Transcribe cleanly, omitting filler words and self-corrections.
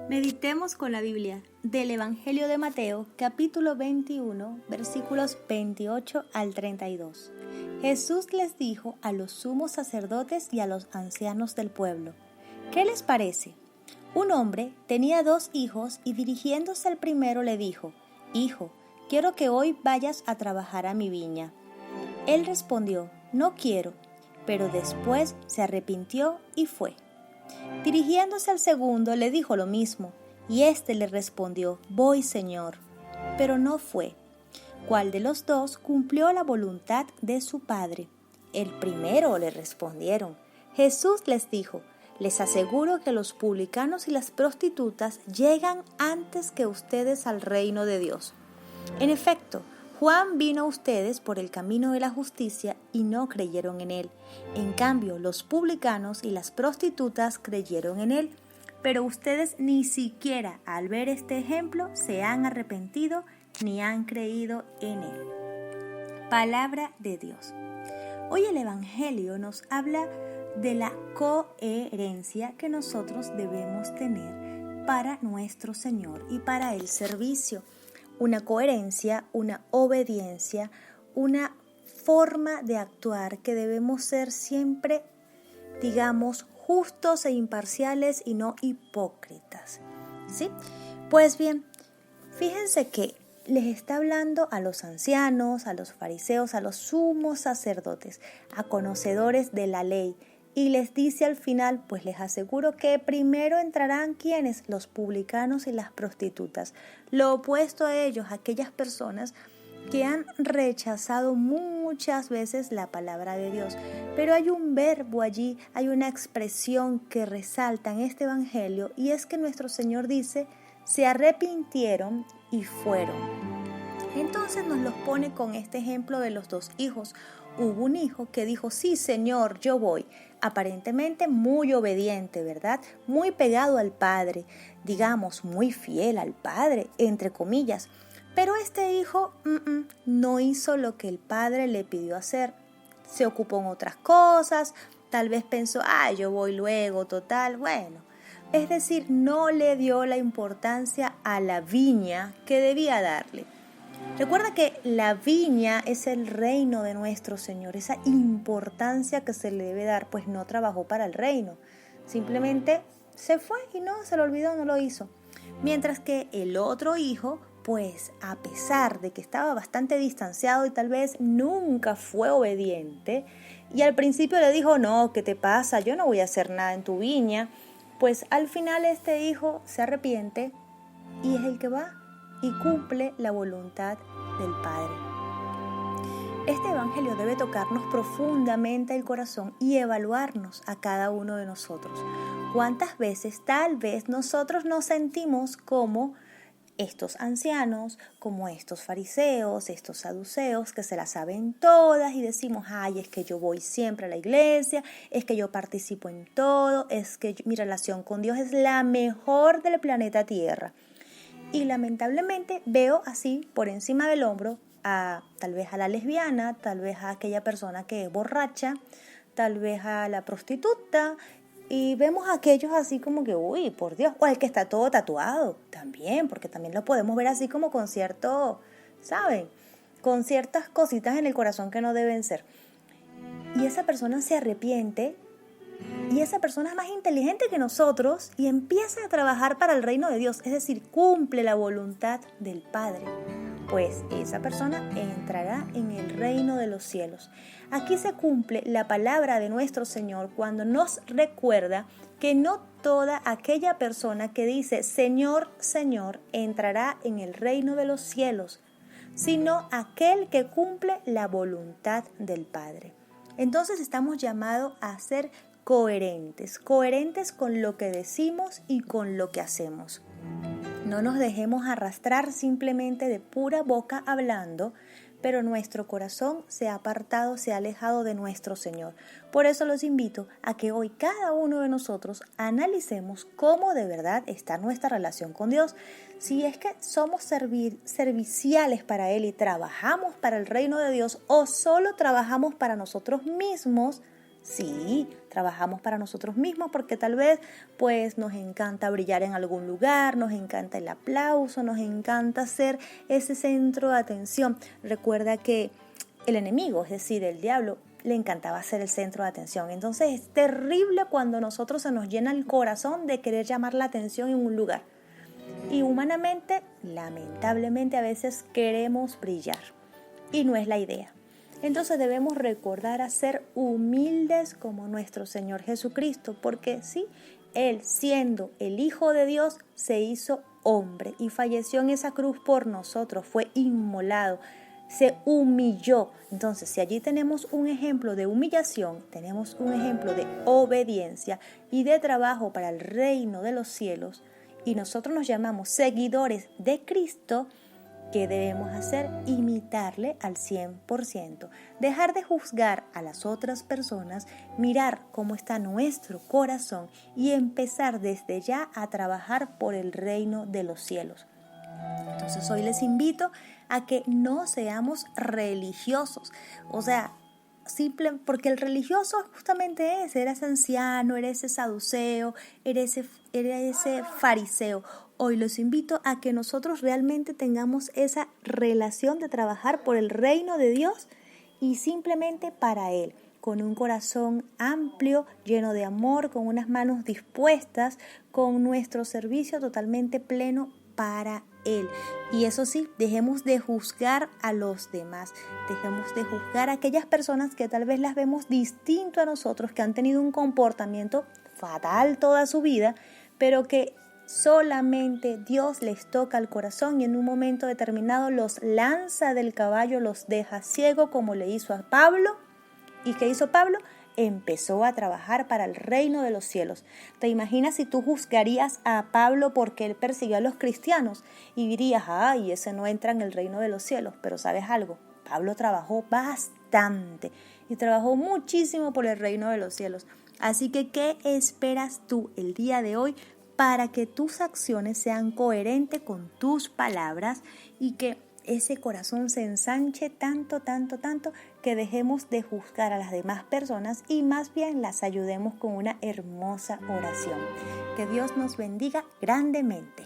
Meditemos con la Biblia del Evangelio de Mateo, capítulo 21, versículos 28 al 32. Jesús les dijo a los sumos sacerdotes y a los ancianos del pueblo: ¿qué les parece? Un hombre tenía 2 hijos y dirigiéndose al primero le dijo: Hijo, quiero que hoy vayas a trabajar a mi viña. Él respondió: no quiero, pero después se arrepintió y fue. Dirigiéndose al segundo le dijo lo mismo, y éste le respondió: voy, Señor, pero no fue. ¿Cuál de los 2 cumplió la voluntad de su padre? El primero, le respondieron. Jesús les dijo: les aseguro que los publicanos y las prostitutas llegan antes que ustedes al reino de Dios. En efecto, Juan vino a ustedes por el camino de la justicia y no creyeron en él. En cambio, los publicanos y las prostitutas creyeron en él. Pero ustedes ni siquiera al ver este ejemplo se han arrepentido ni han creído en él. Palabra de Dios. Hoy el Evangelio nos habla de la coherencia que nosotros debemos tener para nuestro Señor y para el servicio. Una coherencia, una obediencia, una forma de actuar que debemos ser siempre, digamos, justos e imparciales y no hipócritas. ¿Sí? Pues bien, fíjense que les está hablando a los ancianos, a los fariseos, a los sumos sacerdotes, a conocedores de la ley. Y les dice al final, pues les aseguro que primero entrarán ¿quiénes? Los publicanos y las prostitutas. Lo opuesto a ellos, aquellas personas que han rechazado muchas veces la palabra de Dios. Pero hay un verbo allí, hay una expresión que resalta en este evangelio, y es que nuestro Señor dice: se arrepintieron y fueron. Entonces nos los pone con este ejemplo de los 2 hijos. Hubo un hijo que dijo: sí, Señor, yo voy. Aparentemente muy obediente, ¿verdad? Muy pegado al padre, digamos, muy fiel al padre, entre comillas. Pero este hijo no hizo lo que el padre le pidió hacer. Se ocupó en otras cosas, tal vez pensó: yo voy luego, total, bueno. Es decir, no le dio la importancia a la viña que debía darle. Recuerda que la viña es el reino de nuestro Señor, esa importancia que se le debe dar, pues no trabajó para el reino, simplemente se fue y no, se lo olvidó, no lo hizo. Mientras que el otro hijo, pues a pesar de que estaba bastante distanciado y tal vez nunca fue obediente, y al principio le dijo: no, ¿qué te pasa? Yo no voy a hacer nada en tu viña. Pues al final este hijo se arrepiente y es el que va y cumple la voluntad del Padre. Este evangelio debe tocarnos profundamente el corazón y evaluarnos a cada uno de nosotros. ¿Cuántas veces tal vez nosotros nos sentimos como estos ancianos, como estos fariseos, estos saduceos que se las saben todas y decimos: es que yo voy siempre a la iglesia, es que yo participo en todo, es que mi relación con Dios es la mejor del planeta Tierra? Y lamentablemente veo así por encima del hombro tal vez a la lesbiana, tal vez a aquella persona que es borracha, tal vez a la prostituta, y vemos a aquellos así como que, uy, por Dios, o al que está todo tatuado también, porque también lo podemos ver así como con cierto, ¿saben? Con ciertas cositas en el corazón que no deben ser. Y esa persona se arrepiente, y esa persona es más inteligente que nosotros y empieza a trabajar para el reino de Dios, es decir, cumple la voluntad del Padre. Pues esa persona entrará en el reino de los cielos. Aquí se cumple la palabra de nuestro Señor cuando nos recuerda que no toda aquella persona que dice: Señor, Señor, entrará en el reino de los cielos, sino aquel que cumple la voluntad del Padre. Entonces estamos llamados a ser coherentes con lo que decimos y con lo que hacemos. No nos dejemos arrastrar simplemente de pura boca hablando, pero nuestro corazón se ha apartado, se ha alejado de nuestro Señor. Por eso los invito a que hoy cada uno de nosotros analicemos cómo de verdad está nuestra relación con Dios. Si es que somos serviciales para Él y trabajamos para el reino de Dios, o solo trabajamos para nosotros mismos. Sí, Trabajamos para nosotros mismos porque tal vez pues nos encanta brillar en algún lugar, nos encanta el aplauso, nos encanta ser ese centro de atención. Recuerda que el enemigo, es decir, el diablo, le encantaba ser el centro de atención. Entonces es terrible cuando nosotros se nos llena el corazón de querer llamar la atención en un lugar. Y humanamente, lamentablemente, a veces queremos brillar. Y no es la idea. Entonces debemos recordar a ser humildes como nuestro Señor Jesucristo, porque sí, Él, siendo el Hijo de Dios, se hizo hombre y falleció en esa cruz por nosotros, fue inmolado, se humilló. Entonces, si allí tenemos un ejemplo de humillación, tenemos un ejemplo de obediencia y de trabajo para el reino de los cielos, y nosotros nos llamamos seguidores de Cristo, ¿qué debemos hacer? Imitarle al 100%. Dejar de juzgar a las otras personas, mirar cómo está nuestro corazón y empezar desde ya a trabajar por el reino de los cielos. Entonces hoy les invito a que no seamos religiosos. O sea, porque el religioso justamente eres anciano, eres ese saduceo, eres ese fariseo. Hoy los invito a que nosotros realmente tengamos esa relación de trabajar por el reino de Dios y simplemente para Él, con un corazón amplio, lleno de amor, con unas manos dispuestas, con nuestro servicio totalmente pleno para Él. Y eso sí, dejemos de juzgar a los demás, dejemos de juzgar a aquellas personas que tal vez las vemos distinto a nosotros, que han tenido un comportamiento fatal toda su vida, pero que solamente Dios les toca el corazón y en un momento determinado los lanza del caballo, los deja ciego como le hizo a Pablo. ¿Y qué hizo Pablo? Empezó a trabajar para el reino de los cielos. ¿Te imaginas si tú juzgarías a Pablo porque él persiguió a los cristianos y dirías, ay, ese no entra en el reino de los cielos? Pero ¿sabes algo? Pablo trabajó bastante y trabajó muchísimo por el reino de los cielos. Así que, ¿qué esperas tú el día de hoy para que tus acciones sean coherentes con tus palabras y que ese corazón se ensanche tanto, que dejemos de juzgar a las demás personas y más bien las ayudemos con una hermosa oración? Que Dios nos bendiga grandemente.